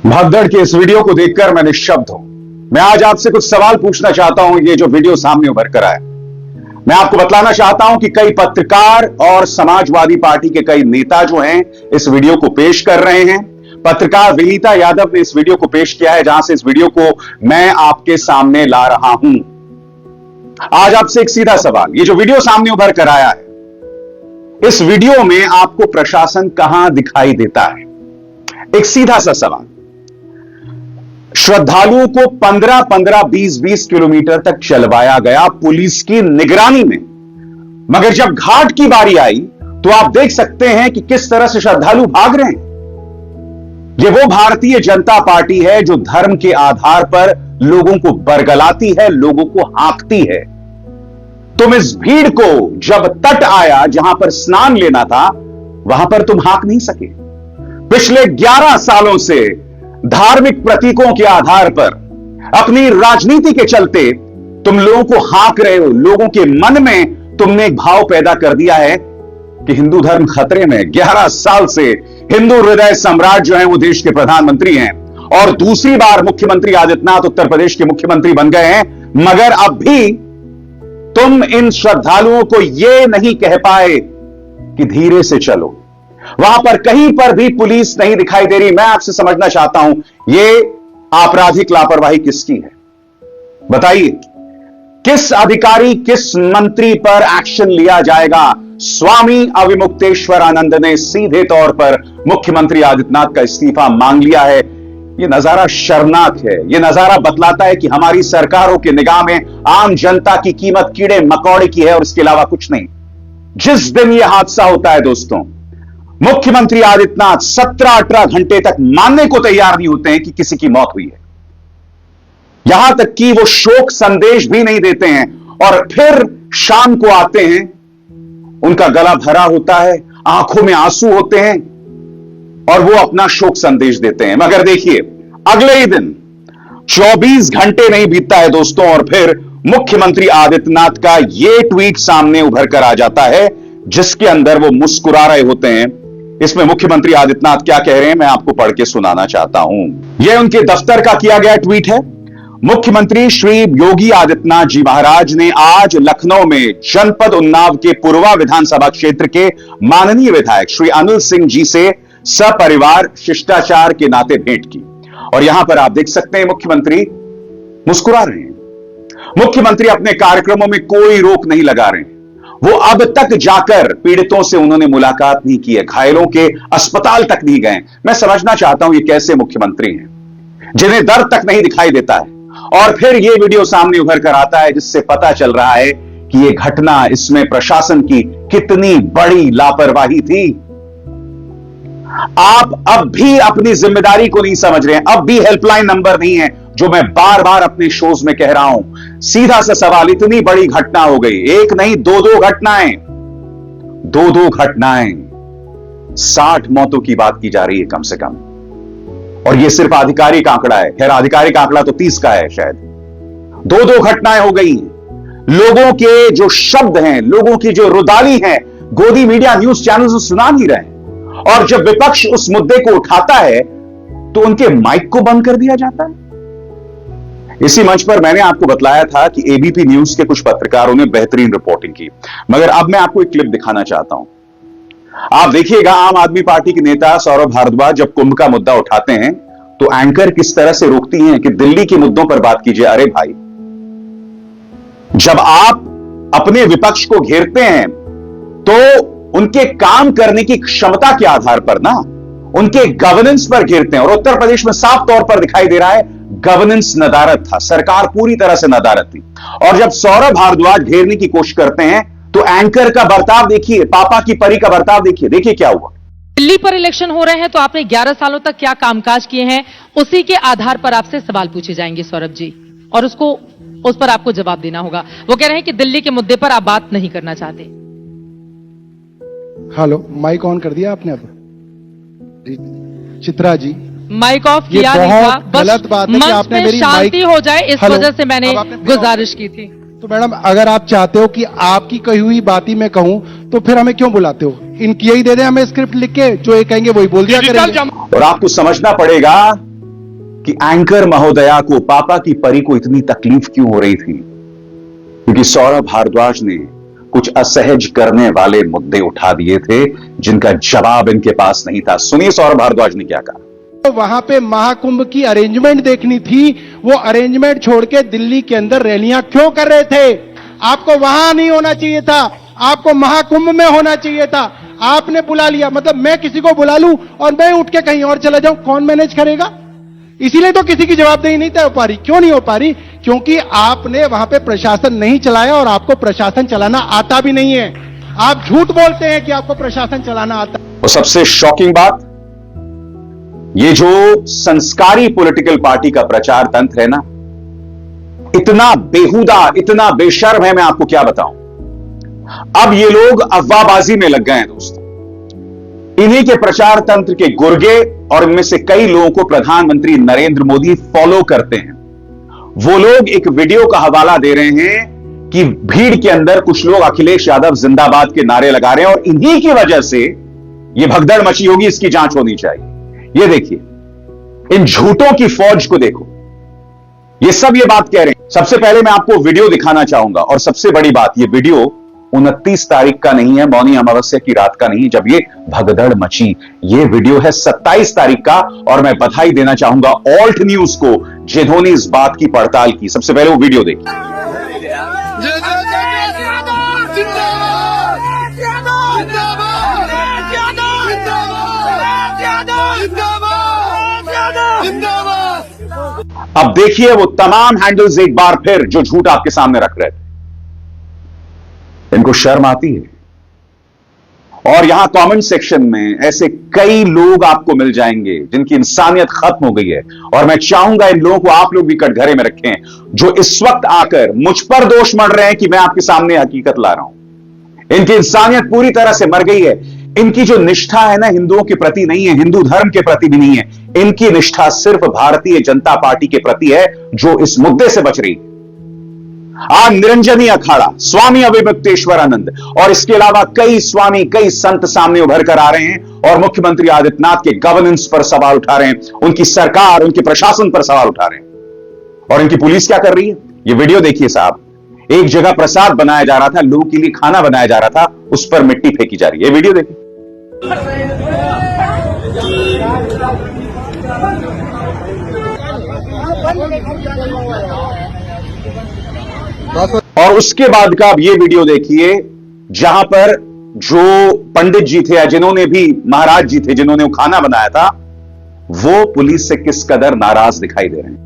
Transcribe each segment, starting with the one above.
भगदड़ के इस वीडियो को देखकर मैं निश्शब्द हूं। मैं आज आपसे कुछ सवाल पूछना चाहता हूं। ये जो वीडियो सामने उभर कर आया, मैं आपको बतलाना चाहता हूं कि कई पत्रकार और समाजवादी पार्टी के कई नेता जो हैं इस वीडियो को पेश कर रहे हैं। पत्रकार विनीता यादव ने इस वीडियो को पेश किया है, जहां से इस वीडियो को मैं आपके सामने ला रहा हूं। आज आपसे एक सीधा सवाल, ये जो वीडियो सामने उभर कर आया है, इस वीडियो में आपको प्रशासन कहां दिखाई देता है? एक सीधा सा सवाल। श्रद्धालुओं को 15-15, 20-20 किलोमीटर तक चलवाया गया पुलिस की निगरानी में, मगर जब घाट की बारी आई तो आप देख सकते हैं कि किस तरह से श्रद्धालु भाग रहे हैं। यह वो भारतीय जनता पार्टी है जो धर्म के आधार पर लोगों को बरगलाती है, लोगों को हाँकती है। तुम इस भीड़ को जब तट आया जहां पर स्नान लेना था, वहां पर तुम हाँक नहीं सके। पिछले 11 सालों से धार्मिक प्रतीकों के आधार पर अपनी राजनीति के चलते तुम लोगों को हाँक रहे हो। लोगों के मन में तुमने एक भाव पैदा कर दिया है कि हिंदू धर्म खतरे में। 11 साल से हिंदू हृदय सम्राट जो है वो देश के प्रधानमंत्री हैं और दूसरी बार मुख्यमंत्री आदित्यनाथ उत्तर प्रदेश के मुख्यमंत्री बन गए हैं, मगर अब भी तुम इन श्रद्धालुओं को यह नहीं कह पाए कि धीरे से चलो। वहां पर कहीं पर भी पुलिस नहीं दिखाई दे रही। मैं आपसे समझना चाहता हूं, यह आपराधिक लापरवाही किसकी है? बताइए, किस अधिकारी, किस मंत्री पर एक्शन लिया जाएगा? स्वामी अविमुक्तेश्वरानंद ने सीधे तौर पर मुख्यमंत्री आदित्यनाथ का इस्तीफा मांग लिया है। यह नजारा शर्मनाक है। यह नजारा बतलाता है कि हमारी सरकारों के निगाह में आम जनता की कीमत कीड़े मकौड़े की है और इसके अलावा कुछ नहीं। जिस दिन यह हादसा होता है दोस्तों, मुख्यमंत्री आदित्यनाथ 17-18 घंटे तक मानने को तैयार नहीं होते हैं कि किसी की मौत हुई है। यहां तक कि वो शोक संदेश भी नहीं देते हैं और फिर शाम को आते हैं, उनका गला भरा होता है, आंखों में आंसू होते हैं और वो अपना शोक संदेश देते हैं। मगर देखिए, अगले ही दिन 24 घंटे नहीं बीतता है दोस्तों और फिर मुख्यमंत्री आदित्यनाथ का यह ट्वीट सामने उभर कर आ जाता है, जिसके अंदर वो मुस्कुरा रहे होते हैं। इसमें मुख्यमंत्री आदित्यनाथ क्या कह रहे हैं, मैं आपको पढ़ के सुनाना चाहता हूं। यह उनके दफ्तर का किया गया ट्वीट है। मुख्यमंत्री श्री योगी आदित्यनाथ जी महाराज ने आज लखनऊ में जनपद उन्नाव के पूर्वा विधानसभा क्षेत्र के माननीय विधायक श्री अनिल सिंह जी से सपरिवार शिष्टाचार के नाते भेंट की और यहां पर आप देख सकते हैं मुख्यमंत्री मुस्कुरा रहे हैं। मुख्यमंत्री अपने कार्यक्रमों में कोई रोक नहीं लगा रहे हैं। वो अब तक जाकर पीड़ितों से उन्होंने मुलाकात नहीं की है, घायलों के अस्पताल तक नहीं गए। मैं समझना चाहता हूं ये कैसे मुख्यमंत्री हैं जिन्हें दर्द तक नहीं दिखाई देता है। और फिर ये वीडियो सामने उभर कर आता है जिससे पता चल रहा है कि ये घटना, इसमें प्रशासन की कितनी बड़ी लापरवाही थी। आप अब भी अपनी जिम्मेदारी को नहीं समझ रहे हैं। अब भी हेल्पलाइन नंबर नहीं है, जो मैं बार बार अपने शोज में कह रहा हूं। सीधा सा सवाल, इतनी बड़ी घटना हो गई, एक नहीं दो घटनाएं, दो घटनाएं, 60 मौतों की बात की जा रही है कम से कम। और यह सिर्फ आधिकारिक आंकड़ा है। खैर, आधिकारिक आंकड़ा तो 30 का है शायद। दो घटनाएं हो गई। लोगों के जो शब्द हैं, लोगों की जो रुदाली है, गोदी मीडिया न्यूज चैनल से सुना नहीं रहे। और जब विपक्ष उस मुद्दे को उठाता है तो उनके माइक को बंद कर दिया जाता है। इसी मंच पर मैंने आपको बतलाया था कि एबीपी न्यूज के कुछ पत्रकारों ने बेहतरीन रिपोर्टिंग की, मगर अब मैं आपको एक क्लिप दिखाना चाहता हूं। आप देखिएगा, आम आदमी पार्टी के नेता सौरभ भारद्वाज जब कुंभ का मुद्दा उठाते हैं तो एंकर किस तरह से रोकती हैं कि दिल्ली के मुद्दों पर बात कीजिए। अरे भाई, जब आप अपने विपक्ष को घेरते हैं तो उनके काम करने की क्षमता के आधार पर ना, उनके गवर्नेंस पर घेरते हैं। और उत्तर प्रदेश में साफ तौर पर दिखाई दे रहा है गवर्नेंस नदारद था, सरकार पूरी तरह से नदारद थी। और जब सौरभ भारद्वाज घेरने की कोशिश करते हैं तो एंकर का बर्ताव देखिए, पापा की परी का बर्ताव देखिए। देखिए क्या हुआ। दिल्ली पर इलेक्शन हो रहे हैं तो आपने 11 सालों तक क्या कामकाज किए हैं, उसी के आधार पर आपसे सवाल पूछे जाएंगे सौरभ जी, और उस पर आपको जवाब देना होगा। वो कह रहे हैं कि दिल्ली के मुद्दे पर आप बात नहीं करना चाहते। हेलो, माइक ऑन कर दिया आपने? अब चित्रा जी, माइक ऑफ किया नहीं था, गलत बात है कि आपने मेरी शांति हो जाए इस वजह से मैंने गुजारिश की थी। तो मैडम, अगर आप चाहते हो कि आपकी कही हुई बात ही मैं कहूं तो फिर हमें क्यों बुलाते हो? इनकी यही दे दें हमें स्क्रिप्ट लिख के, जो ये कहेंगे वही बोल दिया करेंगे। और आपको समझना पड़ेगा कि एंकर महोदया को, पापा की परी को इतनी तकलीफ क्यों हो रही थी? क्योंकि सौरभ भारद्वाज ने कुछ असहज करने वाले मुद्दे उठा दिए थे जिनका जवाब इनके पास नहीं था। सुनिए सौरभ भारद्वाज ने क्या कहा। तो वहां पे महाकुंभ की अरेंजमेंट देखनी थी, वो अरेंजमेंट छोड़ के दिल्ली के अंदर रैलियां क्यों कर रहे थे? आपको वहां नहीं होना चाहिए था, आपको महाकुंभ में होना चाहिए था। आपने बुला लिया, मतलब मैं किसी को बुला लूं और मैं उठ के कहीं और चला जाऊं, कौन मैनेज करेगा? इसीलिए तो किसी की जवाबदेही नहीं तय हो पा रही। क्यों नहीं हो पा रही? क्योंकि आपने वहां पे प्रशासन नहीं चलाया और आपको प्रशासन चलाना आता भी नहीं है। आप झूठ बोलते हैं कि आपको प्रशासन चलाना आता। और सबसे शॉकिंग बात, ये जो संस्कारी पॉलिटिकल पार्टी का प्रचार तंत्र है ना, इतना बेहुदा, इतना बेशर्म है, मैं आपको क्या बताऊं। अब ये लोग अफवाहबाजी में लग गए हैं दोस्तों। इन्हीं के प्रचार तंत्र के गुर्गे और इनमें से कई लोगों को प्रधानमंत्री नरेंद्र मोदी फॉलो करते हैं। वो लोग एक वीडियो का हवाला दे रहे हैं कि भीड़ के अंदर कुछ लोग अखिलेश यादव जिंदाबाद के नारे लगा रहे हैं और इन्हीं की वजह से यह भगदड़ मची होगी, इसकी जांच होनी चाहिए। ये देखिए, इन झूठों की फौज को देखो, ये सब ये बात कह रहे हैं। सबसे पहले मैं आपको वीडियो दिखाना चाहूंगा और सबसे बड़ी बात, ये वीडियो 29 तारीख का नहीं है, मौनी अमावस्या की रात का नहीं, जब ये भगदड़ मची। ये वीडियो है 27 तारीख का और मैं बधाई देना चाहूंगा ऑल्ट न्यूज को जिन्होंने इस बात की पड़ताल की। सबसे पहले वो वीडियो देखिए। अब देखिए वो तमाम हैंडल्स एक बार फिर जो झूठ आपके सामने रख रहे थे। इनको शर्म आती है? और यहां कमेंट सेक्शन में ऐसे कई लोग आपको मिल जाएंगे जिनकी इंसानियत खत्म हो गई है, और मैं चाहूंगा इन लोगों को आप लोग भी कटघरे में रखें, जो इस वक्त आकर मुझ पर दोष मढ़ रहे हैं कि मैं आपके सामने हकीकत ला रहा हूं। इनकी इंसानियत पूरी तरह से मर गई है। इनकी जो निष्ठा है ना, हिंदुओं के प्रति नहीं है, हिंदू धर्म के प्रति भी नहीं है। इनकी निष्ठा सिर्फ भारतीय जनता पार्टी के प्रति है, जो इस मुद्दे से बच रही है। आज निरंजनी अखाड़ा, स्वामी अभिमुक्तेश्वरानंद और इसके अलावा कई स्वामी, कई संत सामने उभर कर आ रहे हैं और मुख्यमंत्री आदित्यनाथ के गवर्नेंस पर सवाल उठा रहे हैं, उनकी सरकार, उनके प्रशासन पर सवाल उठा रहे हैं। और इनकी पुलिस क्या कर रही है? ये वीडियो देखिए साहब। एक जगह प्रसाद बनाया जा रहा था, लोगों के लिए खाना बनाया जा रहा था, उस पर मिट्टी फेंकी जा रही है। ये वीडियो देखिए। और उसके बाद का अब ये वीडियो देखिए, जहां पर जो पंडित जी थे या जिन्होंने भी, महाराज जी थे जिन्होंने वो खाना बनाया था, वो पुलिस से किस कदर नाराज दिखाई दे रहे हैं।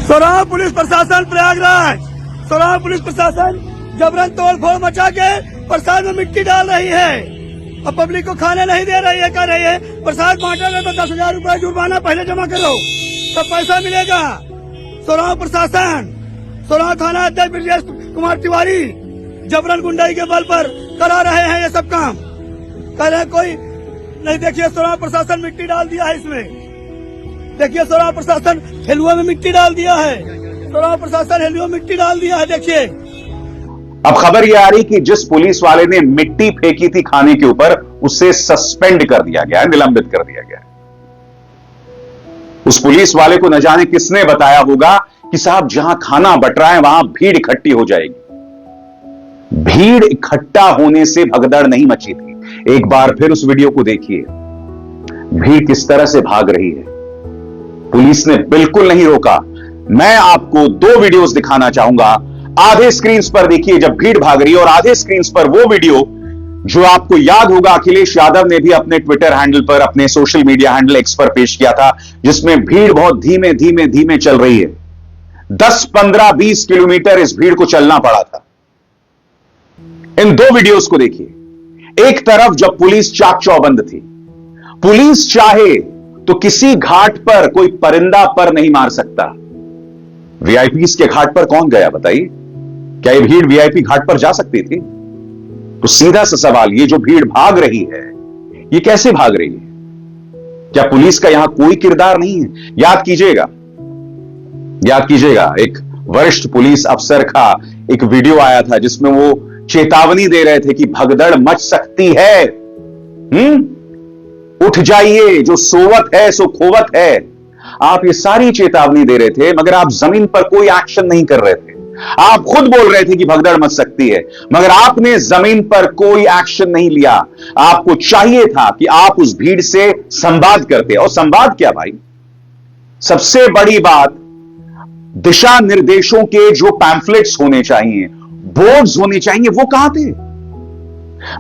सोराव पुलिस प्रशासन प्रयागराज, सोराव पुलिस प्रशासन जबरन तोड़फोड़ मचा के प्रसाद में मिट्टी डाल रही है और पब्लिक को खाने नहीं दे रही है। कह रही है प्रसाद बांटोगे तो 10,000 रुपए जुर्माना पहले जमा करो, तब पैसा मिलेगा। सोराव प्रशासन, सोराव थाना अध्यक्ष ब्रजेश कुमार तिवारी जबरन गुंडाई के बल पर करा रहे हैं ये सब काम। कह रहे हैं कोई नहीं। देखिए सोराव प्रशासन मिट्टी डाल दिया है इसमें। देखिए सोराव प्रशासन हेलुआ में मिट्टी डाल दिया है। सोराव प्रशासन हेलुआ में मिट्टी डाल दिया है। देखिए अब खबर यह आ रही कि जिस पुलिस वाले ने मिट्टी फेंकी थी खाने के ऊपर, उसे सस्पेंड कर दिया गया है, निलंबित कर दिया गया है। उस पुलिस वाले को न जाने किसने बताया होगा कि साहब जहां खाना बट रहा है वहां भीड़ इकट्ठी हो जाएगी। भीड़ इकट्ठा होने से भगदड़ नहीं मची थी। एक बार फिर उस वीडियो को देखिए, भीड़ किस तरह से भाग रही है। पुलिस ने बिल्कुल नहीं रोका। मैं आपको 2 वीडियोस दिखाना चाहूंगा। आधे स्क्रीन पर देखिए जब भीड़ भाग रही है, और आधे स्क्रीन पर वो वीडियो जो आपको याद होगा अखिलेश यादव ने भी अपने ट्विटर हैंडल पर, अपने सोशल मीडिया हैंडल एक्स पर पेश किया था, जिसमें भीड़ बहुत धीमे धीमे धीमे चल रही है। 10, 15, 20 किलोमीटर इस भीड़ को चलना पड़ा था। इन 2 वीडियोस को देखिए। एक तरफ जब पुलिस चाक चौबंद थी, पुलिस चाहे तो किसी घाट पर कोई परिंदा पर नहीं मार सकता। वीआईपी के घाट पर कौन गया बताइए? क्या ये भीड़ वीआईपी घाट पर जा सकती थी? तो सीधा सा सवाल, ये जो भीड़ भाग रही है, ये कैसे भाग रही है? क्या पुलिस का यहां कोई किरदार नहीं है? याद कीजिएगा एक वरिष्ठ पुलिस अफसर का एक वीडियो आया था जिसमें वो चेतावनी दे रहे थे कि भगदड़ मच सकती है। उठ जाइए, जो सोवत है सो खोवत है। आप ये सारी चेतावनी दे रहे थे, मगर आप जमीन पर कोई एक्शन नहीं कर रहे थे। आप खुद बोल रहे थे कि भगदड़ मच सकती है, मगर आपने जमीन पर कोई एक्शन नहीं लिया। आपको चाहिए था कि आप उस भीड़ से संवाद करते, और संवाद क्या भाई, सबसे बड़ी बात, दिशा निर्देशों के जो पैम्फलेट्स होने चाहिए, बोर्ड्स होने चाहिए, वो कहां थे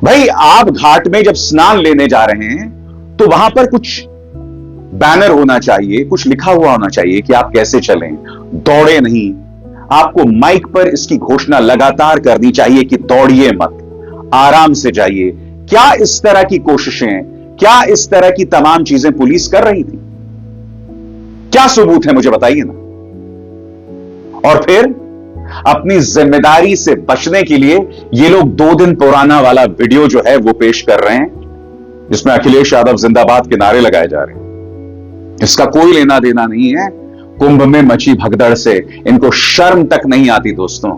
भाई? आप घाट में जब स्नान लेने जा रहे हैं तो वहां पर कुछ बैनर होना चाहिए, कुछ लिखा हुआ होना चाहिए कि आप कैसे चलें, दौड़े नहीं। आपको माइक पर इसकी घोषणा लगातार करनी चाहिए कि दौड़िए मत, आराम से जाइए। क्या इस तरह की कोशिशें, क्या इस तरह की तमाम चीजें पुलिस कर रही थी? क्या सबूत है, मुझे बताइए ना। और फिर अपनी जिम्मेदारी से बचने के लिए ये लोग 2 दिन पुराना वाला वीडियो जो है वो पेश कर रहे हैं, जिसमें अखिलेश यादव जिंदाबाद के नारे लगाए जा रहे हैं। इसका कोई लेना देना नहीं है कुंभ में मची भगदड़ से। इनको शर्म तक नहीं आती दोस्तों।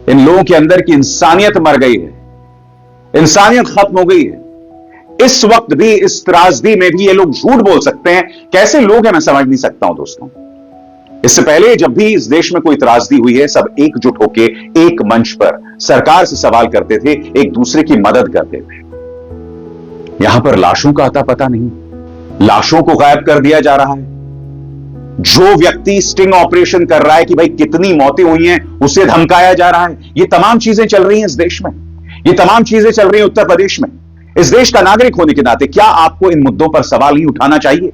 इन लोगों के अंदर की इंसानियत मर गई है, इंसानियत खत्म हो गई है। इस वक्त भी, इस त्रासदी में भी ये लोग झूठ बोल सकते हैं। कैसे लोग हैं मैं समझ नहीं सकता हूं दोस्तों। इससे पहले जब भी इस देश में कोई त्रासदी हुई है, सब एकजुट होकर एक मंच पर सरकार से सवाल करते थे, एक दूसरे की मदद करते थे। यहां पर लाशों का अता पता नहीं, लाशों को गायब कर दिया जा रहा है। जो व्यक्ति स्टिंग ऑपरेशन कर रहा है कि भाई कितनी मौतें हुई हैं, उसे धमकाया जा रहा है। ये तमाम चीजें चल रही हैं इस देश में, ये तमाम चीजें चल रही हैं उत्तर प्रदेश में। इस देश का नागरिक होने के नाते क्या आपको इन मुद्दों पर सवाल नहीं उठाना चाहिए?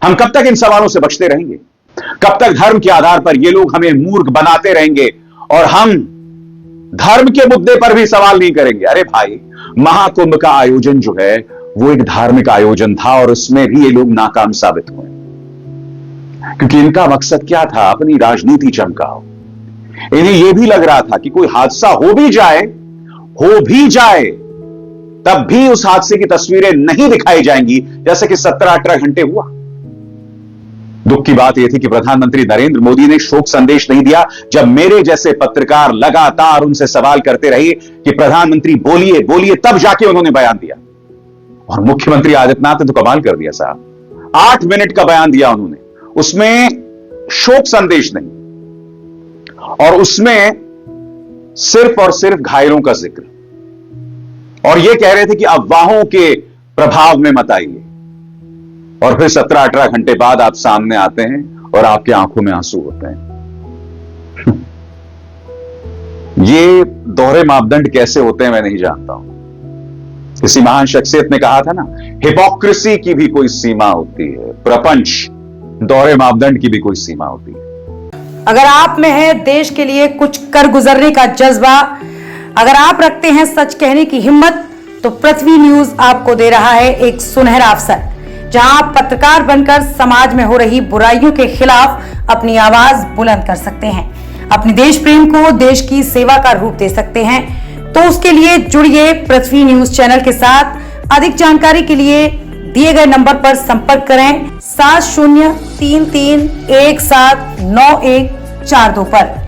हम कब तक इन सवालों से बचते रहेंगे? कब तक धर्म के आधार पर ये लोग हमें मूर्ख बनाते रहेंगे और हम धर्म के मुद्दे पर भी सवाल नहीं करेंगे? अरे भाई, महाकुंभ का आयोजन जो है वो एक धार्मिक आयोजन था और उसमें भी ये लोग नाकाम साबित हुए, क्योंकि इनका मकसद क्या था? अपनी राजनीति चमकाओ। इन्हें यह भी लग रहा था कि कोई हादसा हो भी जाए, तब भी उस हादसे की तस्वीरें नहीं दिखाई जाएंगी, जैसे कि 17-18 घंटे हुआ। दुख की बात यह थी कि प्रधानमंत्री नरेंद्र मोदी ने शोक संदेश नहीं दिया, जब मेरे जैसे पत्रकार लगातार उनसे सवाल करते रहे कि प्रधानमंत्री बोलिए बोलिए, तब जाके उन्होंने बयान दिया। और मुख्यमंत्री आदित्यनाथ ने तो कमाल कर दिया साहब, 8 मिनट का बयान दिया उन्होंने। उसमें शोक संदेश नहीं, और उसमें सिर्फ और सिर्फ घायलों का जिक्र, और यह कह रहे थे कि अफवाहों के प्रभाव में मत आइए। और फिर 17-18 घंटे बाद आप सामने आते हैं और आपकी आंखों में आंसू होते हैं। ये दोहरे मापदंड कैसे होते हैं मैं नहीं जानता हूं। किसी महान शख्सियत ने कहा था ना, हिपोक्रेसी की भी कोई सीमा होती है, प्रपंच, दोहरे मापदंड की भी कोई सीमा होती है। अगर आप में है देश के लिए कुछ कर गुजरने का जज्बा, अगर आप रखते हैं सच कहने की हिम्मत, तो पृथ्वी न्यूज आपको दे रहा है एक सुनहरा अवसर, जहां आप पत्रकार बनकर समाज में हो रही बुराइयों के खिलाफ अपनी आवाज बुलंद कर सकते हैं, अपने देश प्रेम को देश की सेवा का रूप दे सकते हैं। तो उसके लिए जुड़िए पृथ्वी न्यूज चैनल के साथ। अधिक जानकारी के लिए दिए गए नंबर पर संपर्क करें 7033179142 पर।